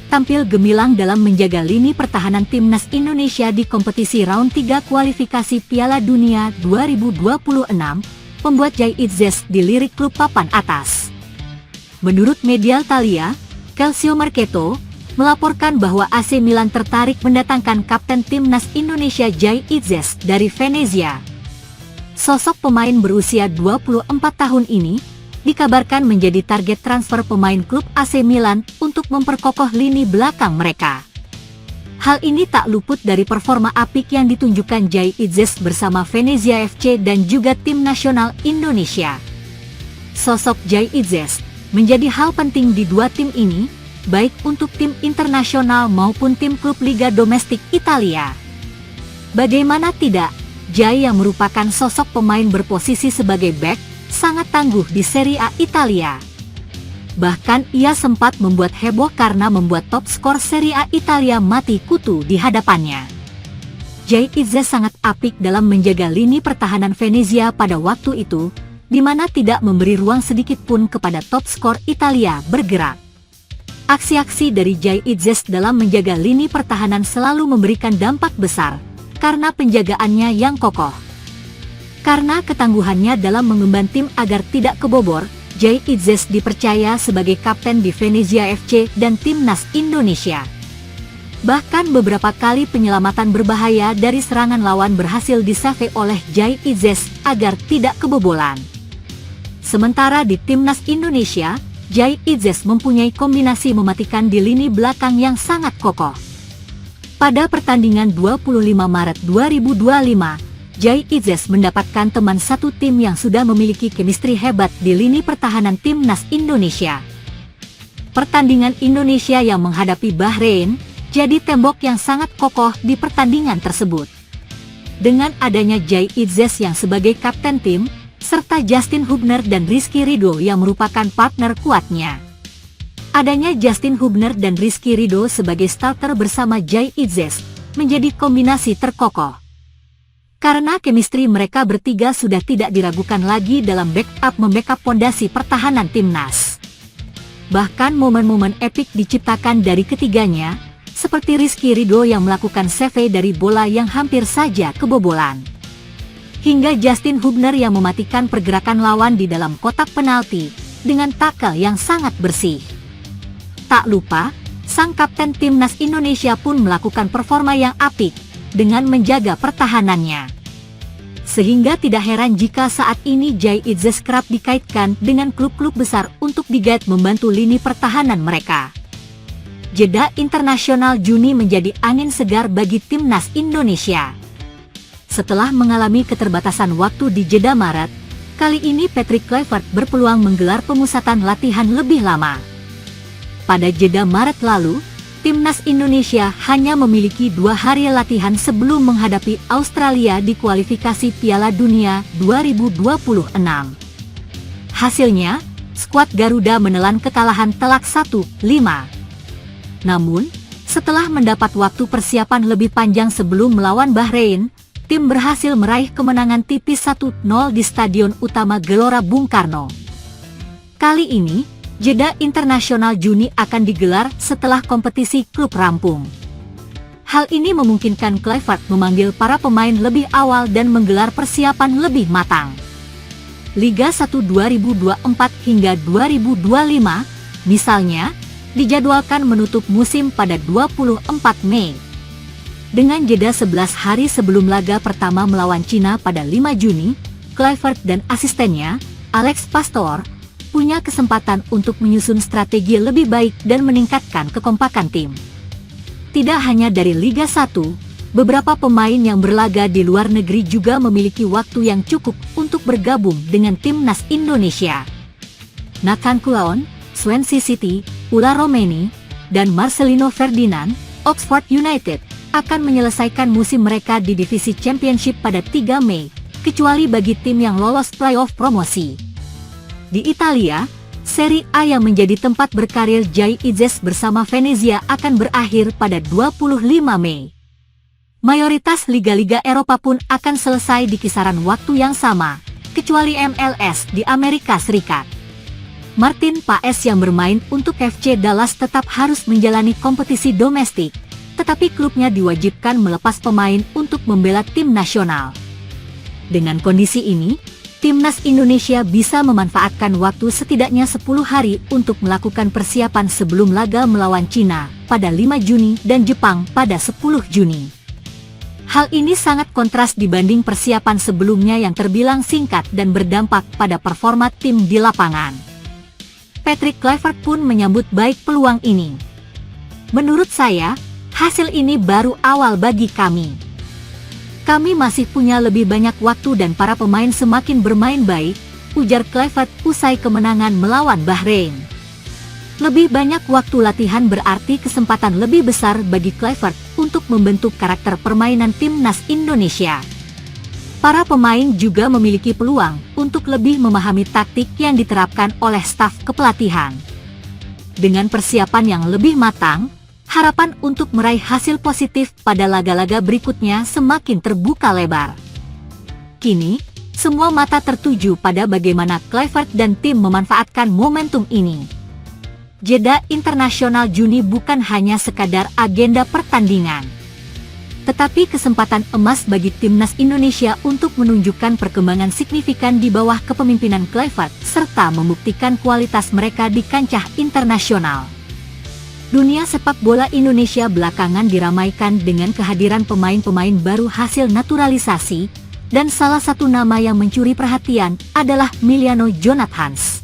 tampil gemilang dalam menjaga lini pertahanan timnas Indonesia di kompetisi round 3 kualifikasi Piala Dunia 2026, membuat Jai Itzes dilirik klub papan atas. Menurut media Italia, Calcio Mercato melaporkan bahwa AC Milan tertarik mendatangkan kapten timnas Indonesia Jai Itzes dari Venezia. Sosok pemain berusia 24 tahun ini dikabarkan menjadi target transfer pemain klub AC Milan untuk memperkokoh lini belakang mereka. Hal ini tak luput dari performa apik yang ditunjukkan Jai Itzes bersama Venezia FC dan juga tim nasional Indonesia. Sosok Jai Itzes menjadi hal penting di dua tim ini, baik untuk tim internasional maupun tim klub liga domestik Italia. Bagaimana tidak, Jai yang merupakan sosok pemain berposisi sebagai bek, sangat tangguh di Serie A Italia. Bahkan ia sempat membuat heboh karena membuat top skor Serie A Italia mati kutu di hadapannya. Jai Itzes sangat apik dalam menjaga lini pertahanan Venezia pada waktu itu, di mana tidak memberi ruang sedikit pun kepada top skor Italia bergerak. Aksi-aksi dari Jai Itzes dalam menjaga lini pertahanan selalu memberikan dampak besar, karena penjagaannya yang kokoh. Karena ketangguhannya dalam mengemban tim agar tidak kebobor, Jai Itzes dipercaya sebagai kapten di Venezia FC dan timnas Indonesia. Bahkan beberapa kali penyelamatan berbahaya dari serangan lawan berhasil disave oleh Jai Itzes agar tidak kebobolan. Sementara di timnas Indonesia, Jai Itzes mempunyai kombinasi mematikan di lini belakang yang sangat kokoh. Pada pertandingan 25 Maret 2025, Jai Itzes mendapatkan teman satu tim yang sudah memiliki chemistry hebat di lini pertahanan timnas Indonesia. Pertandingan Indonesia yang menghadapi Bahrain jadi tembok yang sangat kokoh di pertandingan tersebut. Dengan adanya Jai Itzes yang sebagai kapten tim, serta Justin Hubner dan Rizky Ridho yang merupakan partner kuatnya. Adanya Justin Hubner dan Rizky Ridho sebagai starter bersama Jai Itzes menjadi kombinasi terkokoh. Karena chemistry mereka bertiga sudah tidak diragukan lagi dalam membackup pondasi pertahanan timnas. Bahkan momen-momen epik diciptakan dari ketiganya, seperti Rizky Ridho yang melakukan save dari bola yang hampir saja kebobolan. Hingga Justin Hubner yang mematikan pergerakan lawan di dalam kotak penalti dengan tackle yang sangat bersih. Tak lupa, sang kapten timnas Indonesia pun melakukan performa yang apik dengan menjaga pertahanannya. Sehingga tidak heran jika saat ini Jai Itzes kerap dikaitkan dengan klub-klub besar untuk digait membantu lini pertahanan mereka. Jeda internasional Juni menjadi angin segar bagi timnas Indonesia. Setelah mengalami keterbatasan waktu di jeda Maret, kali ini Patrick Kluivert berpeluang menggelar pemusatan latihan lebih lama. Pada jeda Maret lalu, timnas Indonesia hanya memiliki 2 hari latihan sebelum menghadapi Australia di kualifikasi Piala Dunia 2026. Hasilnya, skuad Garuda menelan kekalahan telak 1-5. Namun, setelah mendapat waktu persiapan lebih panjang sebelum melawan Bahrain, tim berhasil meraih kemenangan tipis 1-0 di Stadion Utama Gelora Bung Karno. Kali ini, jeda internasional Juni akan digelar setelah kompetisi klub rampung. Hal ini memungkinkan Kluivert memanggil para pemain lebih awal dan menggelar persiapan lebih matang. Liga 1 2024 hingga 2025, misalnya, dijadwalkan menutup musim pada 24 Mei. Dengan jeda 11 hari sebelum laga pertama melawan Cina pada 5 Juni, Kluivert dan asistennya, Alex Pastoor, punya kesempatan untuk menyusun strategi lebih baik dan meningkatkan kekompakan tim. Tidak hanya dari Liga 1, beberapa pemain yang berlaga di luar negeri juga memiliki waktu yang cukup untuk bergabung dengan timnas Indonesia. Nathan Coulon, Swansea City, Ula Romeni, dan Marcelino Ferdinand, Oxford United, akan menyelesaikan musim mereka di divisi Championship pada 3 Mei, kecuali bagi tim yang lolos playoff promosi. Di Italia, Serie A yang menjadi tempat berkarir Jai Itzes bersama Venezia akan berakhir pada 25 Mei. Mayoritas liga-liga Eropa pun akan selesai di kisaran waktu yang sama, kecuali MLS di Amerika Serikat. Martin Paes yang bermain untuk FC Dallas tetap harus menjalani kompetisi domestik, tetapi klubnya diwajibkan melepas pemain untuk membela tim nasional. Dengan kondisi ini, Timnas Indonesia bisa memanfaatkan waktu setidaknya 10 hari untuk melakukan persiapan sebelum laga melawan Cina pada 5 Juni dan Jepang pada 10 Juni. Hal ini sangat kontras dibanding persiapan sebelumnya yang terbilang singkat dan berdampak pada performa tim di lapangan. Patrick Kluivert pun menyambut baik peluang ini. Menurut saya, hasil ini baru awal bagi kami. Kami masih punya lebih banyak waktu dan para pemain semakin bermain baik, ujar Kluivert usai kemenangan melawan Bahrain. Lebih banyak waktu latihan berarti kesempatan lebih besar bagi Kluivert untuk membentuk karakter permainan Timnas Indonesia. Para pemain juga memiliki peluang untuk lebih memahami taktik yang diterapkan oleh staf kepelatihan. Dengan persiapan yang lebih matang, harapan untuk meraih hasil positif pada laga-laga berikutnya semakin terbuka lebar. Kini, semua mata tertuju pada bagaimana Kluivert dan tim memanfaatkan momentum ini. Jeda internasional Juni bukan hanya sekadar agenda pertandingan, tetapi kesempatan emas bagi Timnas Indonesia untuk menunjukkan perkembangan signifikan di bawah kepemimpinan Kluivert serta membuktikan kualitas mereka di kancah internasional. Dunia sepak bola Indonesia belakangan diramaikan dengan kehadiran pemain-pemain baru hasil naturalisasi, dan salah satu nama yang mencuri perhatian adalah Emiliano Jonathans.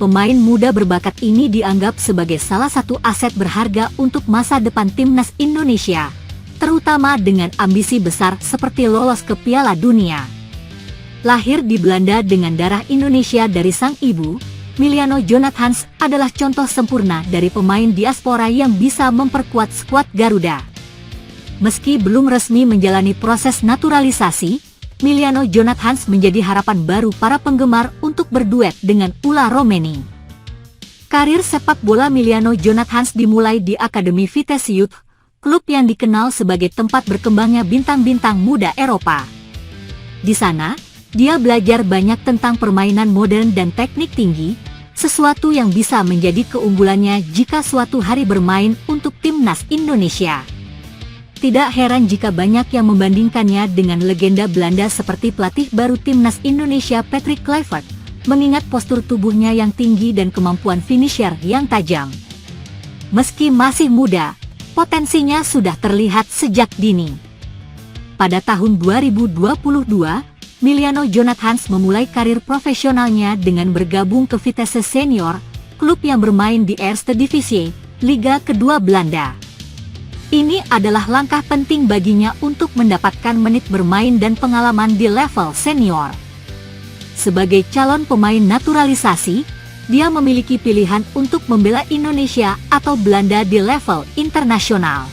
Pemain muda berbakat ini dianggap sebagai salah satu aset berharga untuk masa depan Timnas Indonesia, terutama dengan ambisi besar seperti lolos ke Piala Dunia. Lahir di Belanda dengan darah Indonesia dari sang ibu, Emiliano Jonathans adalah contoh sempurna dari pemain diaspora yang bisa memperkuat skuad Garuda. Meski belum resmi menjalani proses naturalisasi, Emiliano Jonathans menjadi harapan baru para penggemar untuk berduet dengan Ula Romeni. Karir sepak bola Emiliano Jonathans dimulai di Akademi Vitesse Youth, klub yang dikenal sebagai tempat berkembangnya bintang-bintang muda Eropa. Di sana, dia belajar banyak tentang permainan modern dan teknik tinggi, sesuatu yang bisa menjadi keunggulannya jika suatu hari bermain untuk Timnas Indonesia. Tidak heran jika banyak yang membandingkannya dengan legenda Belanda seperti pelatih baru Timnas Indonesia Patrick Kluivert, mengingat postur tubuhnya yang tinggi dan kemampuan finisher yang tajam. Meski masih muda, potensinya sudah terlihat sejak dini. Pada tahun 2022, Emiliano Jonathans memulai karir profesionalnya dengan bergabung ke Vitesse Senior, klub yang bermain di Eerste Divisie, Liga kedua Belanda. Ini adalah langkah penting baginya untuk mendapatkan menit bermain dan pengalaman di level senior. Sebagai calon pemain naturalisasi, dia memiliki pilihan untuk membela Indonesia atau Belanda di level internasional.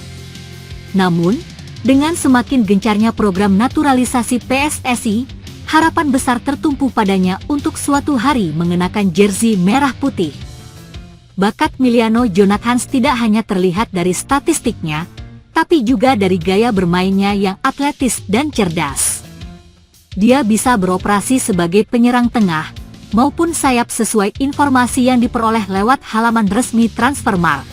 Namun, dengan semakin gencarnya program naturalisasi PSSI, harapan besar tertumpu padanya untuk suatu hari mengenakan jersey merah putih. Bakat Emiliano Jonathans tidak hanya terlihat dari statistiknya, tapi juga dari gaya bermainnya yang atletis dan cerdas. Dia bisa beroperasi sebagai penyerang tengah maupun sayap sesuai informasi yang diperoleh lewat halaman resmi Transfermarkt,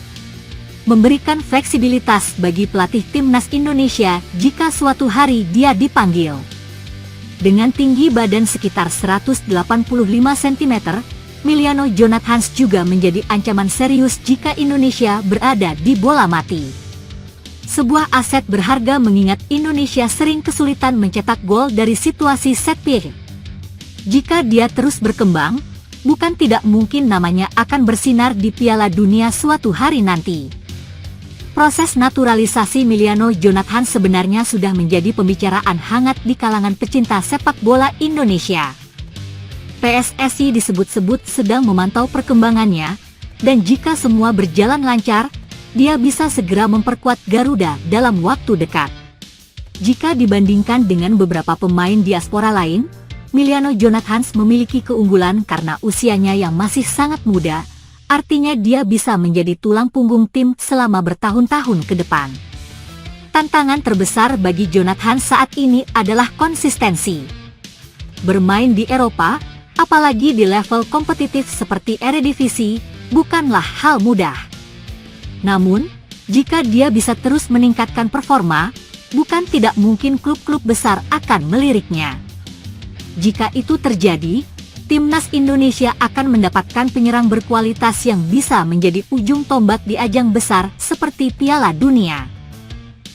memberikan fleksibilitas bagi pelatih Timnas Indonesia jika suatu hari dia dipanggil. Dengan tinggi badan sekitar 185 cm, Emiliano Jonathans juga menjadi ancaman serius jika Indonesia berada di bola mati. Sebuah aset berharga mengingat Indonesia sering kesulitan mencetak gol dari situasi set piece. Jika dia terus berkembang, bukan tidak mungkin namanya akan bersinar di Piala Dunia suatu hari nanti. Proses naturalisasi Emiliano Jonathans sebenarnya sudah menjadi pembicaraan hangat di kalangan pecinta sepak bola Indonesia. PSSI disebut-sebut sedang memantau perkembangannya, dan jika semua berjalan lancar, dia bisa segera memperkuat Garuda dalam waktu dekat. Jika dibandingkan dengan beberapa pemain diaspora lain, Emiliano Jonathans memiliki keunggulan karena usianya yang masih sangat muda, artinya dia bisa menjadi tulang punggung tim selama bertahun-tahun ke depan. Tantangan terbesar bagi Jonathans saat ini adalah konsistensi. Bermain di Eropa, Apalagi di level kompetitif seperti Eredivisie, bukanlah hal mudah. Namun, jika dia bisa terus meningkatkan performa, bukan tidak mungkin klub-klub besar akan meliriknya. Jika itu terjadi, Timnas Indonesia akan mendapatkan penyerang berkualitas yang bisa menjadi ujung tombak di ajang besar seperti Piala Dunia.